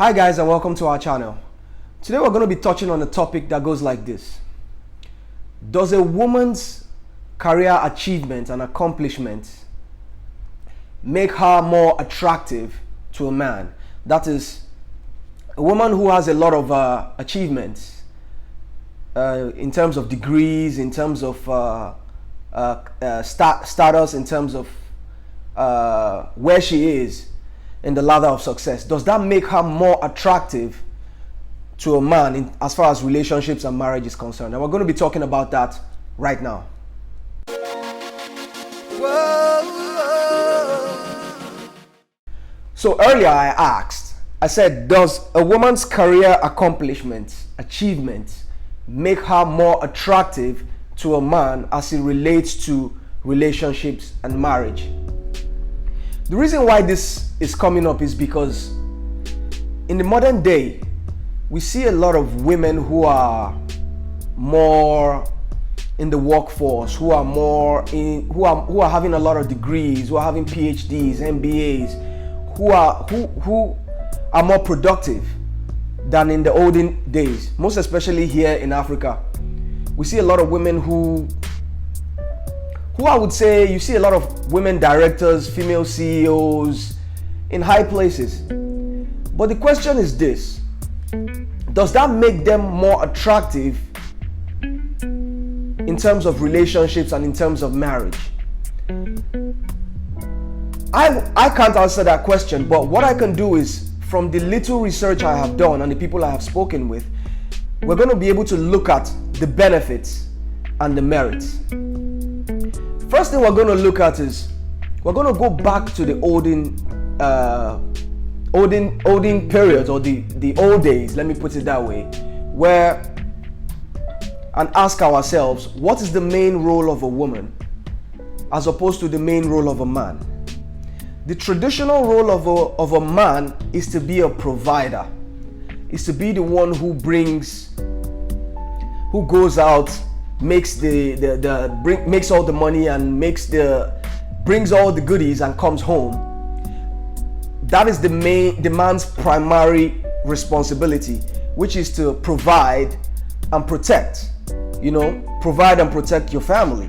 Hi guys, and welcome to our channel. Today we're going to be touching on a topic that goes like this. Does a woman's career achievement and accomplishment make her more attractive to a man? That is, a woman who has a lot of achievements in terms of degrees, in terms of status, in terms of where she is in the ladder of success. Does that make her more attractive to a man as far as relationships and marriage is concerned? And we're going to be talking about that right now. So earlier I said, does a woman's career accomplishments, achievements, make her more attractive to a man as it relates to relationships and marriage? The reason why this is coming up is because in the modern day, we see a lot of women who are more in the workforce, who are having a lot of degrees, who are having PhDs, MBAs, who are more productive than in the olden days, most especially here in Africa. We see a lot of women who I would say, you see a lot of women directors, female CEOs in high places. But the question is this: does that make them more attractive in terms of relationships and in terms of marriage? I can't answer that question, but what I can do is, from the little research I have done and the people I have spoken with, we're going to be able to look at the benefits and the merits. First thing we're going to look at is, we're going to go back to the olden periods, or the old days, let me put it that way, and ask ourselves, what is the main role of a woman as opposed to the main role of a man? The traditional role of a man is to be a provider, is to be the one who goes out, makes makes all the money and brings all the goodies and comes home. That is the man's primary responsibility, which is to provide and protect. Provide and protect your family.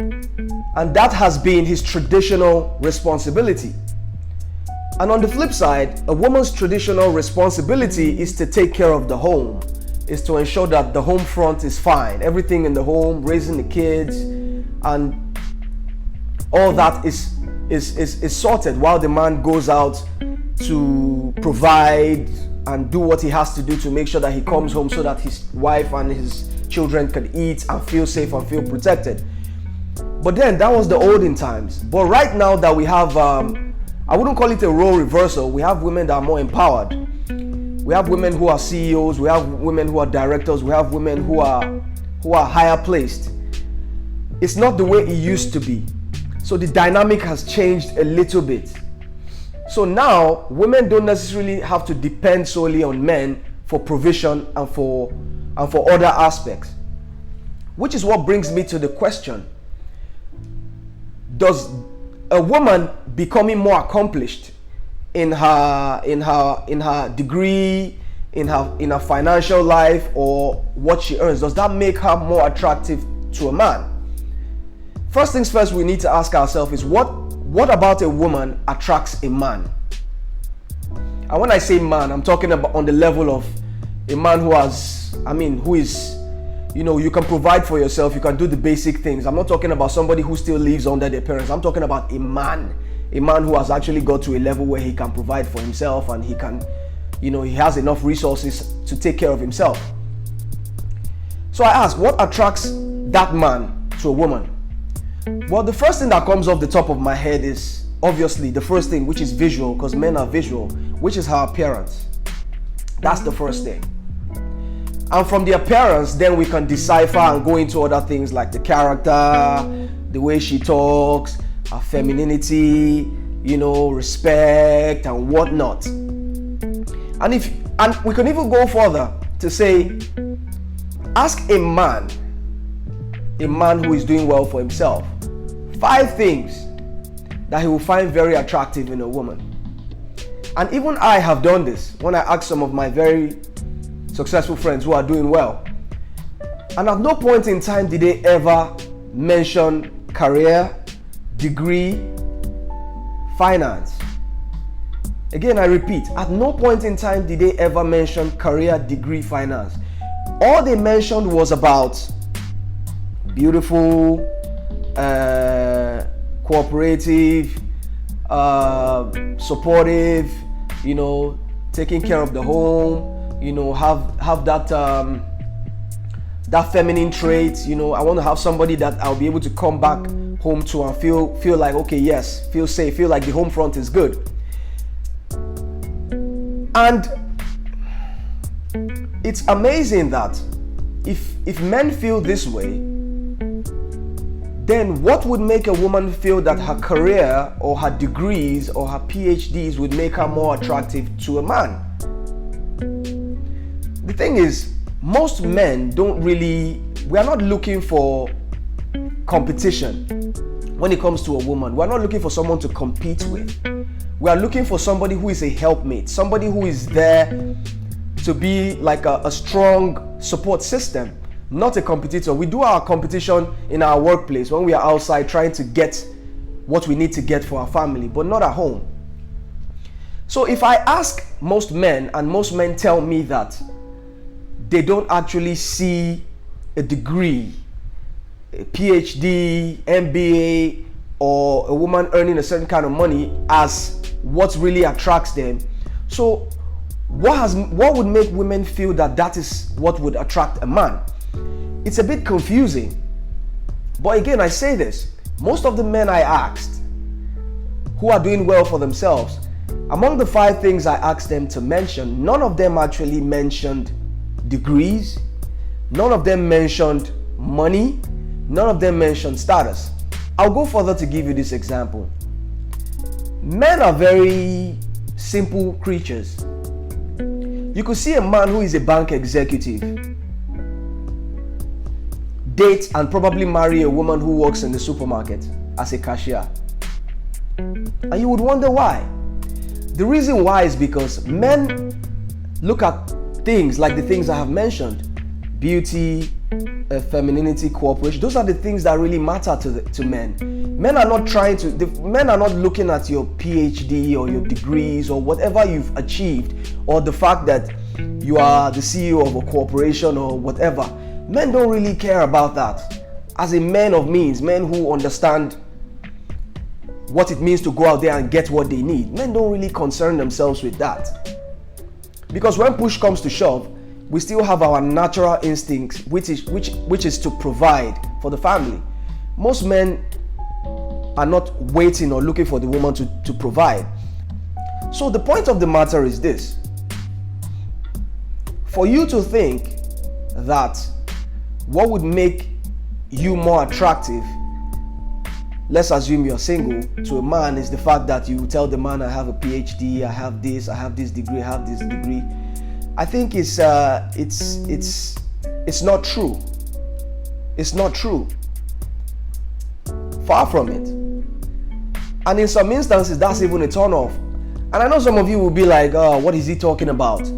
And that has been his traditional responsibility. And on the flip side, a woman's traditional responsibility is to take care of the home, is to ensure that the home front is fine, everything in the home, raising the kids, and all that is sorted while the man goes out to provide and do what he has to do to make sure that he comes home so that his wife and his children can eat and feel safe and feel protected. But then that was the olden times. But right now that we have, I wouldn't call it a role reversal. We have women that are more empowered. We have women who are CEOs, we have women who are directors, we have women who are higher placed. It's not the way it used to be. So the dynamic has changed a little bit. So now women don't necessarily have to depend solely on men for provision and for other aspects. Which is what brings me to the question: does a woman becoming more accomplished in her degree, in her financial life, or what she earns, does that make her more attractive to a man? First things first, we need to ask ourselves is, what about a woman attracts a man? And when I say man, I'm talking about on the level of a man who is, you can provide for yourself, you can do the basic things. I'm not talking about somebody who still lives under their parents. I'm talking about a man who has actually got to a level where he can provide for himself and he can, he has enough resources to take care of himself. So I ask, what attracts that man to a woman? Well, the first thing that comes off the top of my head is obviously the first thing, which is visual, because men are visual, which is her appearance. That's the first thing. And from the appearance, then we can decipher and go into other things like the character, the way she talks, her femininity, respect and whatnot. And we can even go further to say, ask a man who is doing well for himself, 5 things that he will find very attractive in a woman. And even I have done this when I ask some of my very successful friends who are doing well. And at no point in time did they ever mention career, degree, finance. Again, I repeat, at no point in time did they ever mention career, degree, finance. All they mentioned was about beautiful, cooperative, supportive, taking care of the home, have that that feminine trait. I want to have somebody that I'll be able to come back home to and feel like, okay, yes, feel safe, feel like the home front is good. And it's amazing that if men feel this way, then what would make a woman feel that her career or her degrees or her PhDs would make her more attractive to a man? The thing is, most men we are not looking for competition when it comes to a woman. We're not looking for someone to compete with. We are looking for somebody who is a helpmate, somebody who is there to be like a strong support system, not a competitor. We do our competition in our workplace when we are outside trying to get what we need to get for our family, but not at home. So if I ask most men, and most men tell me that they don't actually see a degree, a PhD, MBA, or a woman earning a certain kind of money as what really attracts them. So what would make women feel that is what would attract a man? It's a bit confusing. But again, I say this, most of the men I asked who are doing well for themselves, among the 5 things I asked them to mention, none of them actually mentioned degrees, none of them mentioned money, none of them mentioned status. I'll go further to give you this example. Men are very simple creatures. You could see a man who is a bank executive date and probably marry a woman who works in the supermarket as a cashier. And you would wonder why. The reason why is because men look at things like the things I have mentioned: beauty, femininity, cooperation. Those are the things that really matter to men. Men are not looking at your PhD or your degrees or whatever you've achieved, or the fact that you are the CEO of a corporation or whatever. Men don't really care about that. As a man of means, men who understand what it means to go out there and get what they need, men don't really concern themselves with that. Because when push comes to shove, we still have our natural instincts, which is to provide for the family. Most men are not waiting or looking for the woman to provide. So the point of the matter is this: for you to think that what would make you more attractive, let's assume you're single, to a man is the fact that you tell the man, I have a PhD, I have this degree, I have this degree. I think it's not true. It's not true. Far from it. And in some instances, that's even a turn off. And I know some of you will be like, oh, what is he talking about?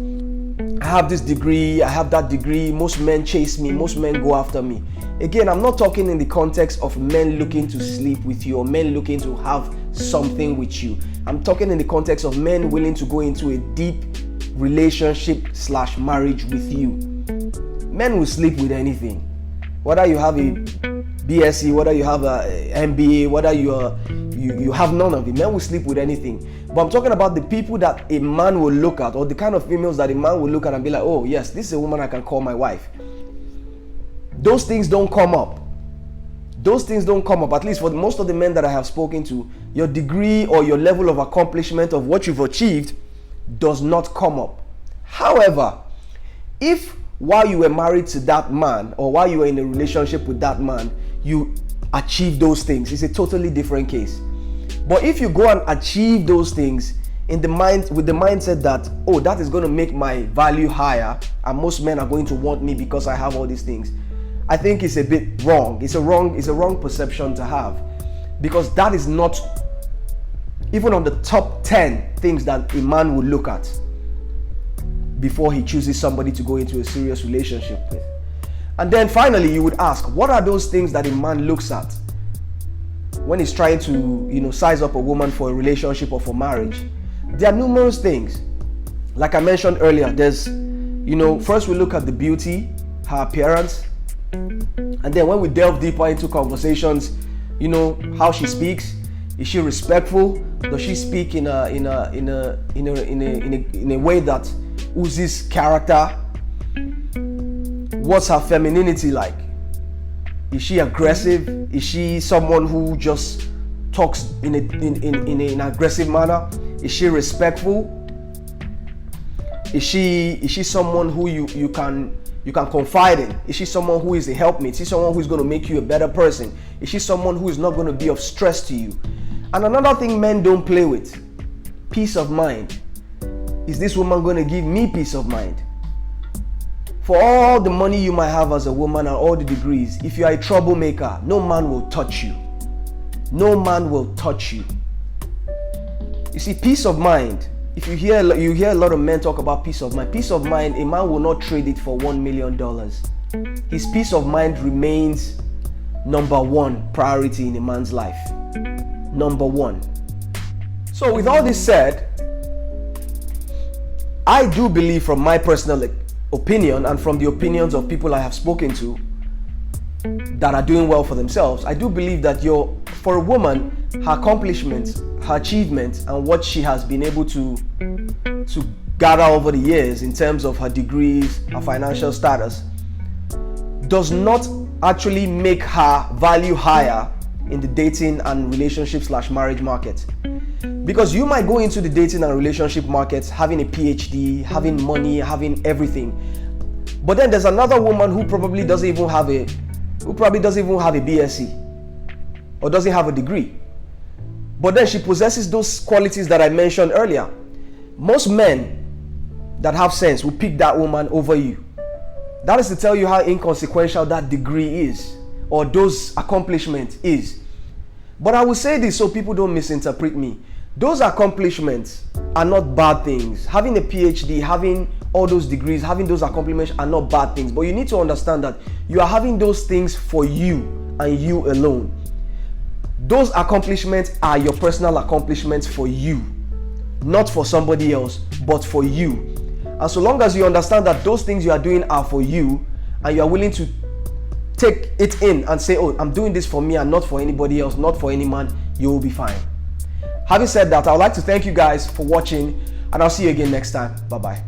I have this degree, I have that degree, most men chase me, most men go after me. Again, I'm not talking in the context of men looking to sleep with you or men looking to have something with you. I'm talking in the context of men willing to go into a deep relationship/marriage with you. Men will sleep with anything. Whether you have a BSc, whether you have a MBA, whether you have none of it, men will sleep with anything. But I'm talking about the people that a man will look at, or the kind of females that a man will look at and be like, oh yes, this is a woman I can call my wife. Those things don't come up. Those things don't come up. At least for most of the men that I have spoken to, your degree or your level of accomplishment of what you've achieved does not come up. However, if while you were married to that man or while you were in a relationship with that man, you achieve those things, it's a totally different case. But if you go and achieve those things with the mindset that, oh, that is going to make my value higher and most men are going to want me because I have all these things, I think it's a bit wrong. It's a wrong perception to have, because that is not even on the top 10 things that a man would look at before he chooses somebody to go into a serious relationship with. And then finally, you would ask, what are those things that a man looks at when he's trying to, size up a woman for a relationship or for marriage? There are numerous things. Like I mentioned earlier, there's, first we look at the beauty, her appearance, and then when we delve deeper into conversations, how she speaks. Is she respectful? Does she speak in a way that oozes character? What's her femininity like? Is she aggressive? Is she someone who just talks in an aggressive manner? Is she respectful? Is she someone who you can confide in? Is she someone who is a helpmate? Is she someone who is going to make you a better person? Is she someone who is not going to be of stress to you? And another thing men don't play with, peace of mind. Is this woman going to give me peace of mind? For all the money you might have as a woman and all the degrees, if you are a troublemaker, no man will touch you. No man will touch you. You see, peace of mind, if you hear a lot of men talk about peace of mind. Peace of mind, a man will not trade it for $1 million. His peace of mind remains number one priority in a man's life. Number one. So with all this said, I do believe, from my personal opinion and from the opinions of people I have spoken to that are doing well for themselves, I do believe that for a woman, her accomplishments, her achievements, and what she has been able to gather over the years in terms of her degrees, her financial status, does not actually make her value higher in the dating and relationship/marriage market. Because you might go into the dating and relationship market having a PhD, having money, having everything, but then there's another woman who probably doesn't even have a BSc or doesn't have a degree, but then she possesses those qualities that I mentioned earlier. Most men that have sense will pick that woman over you. That is to tell you how inconsequential that degree is, or those accomplishments is. But I will say this so people don't misinterpret me. Those accomplishments are not bad things. Having a PhD, having all those degrees, having those accomplishments are not bad things. But you need to understand that you are having those things for you and you alone. Those accomplishments are your personal accomplishments for you, not for somebody else, but for you. And so long as you understand that those things you are doing are for you, and you are willing to take it in and say, oh, I'm doing this for me and not for anybody else, not for any man, you will be fine. Having said that, I would like to thank you guys for watching, and I'll see you again next time. Bye-bye.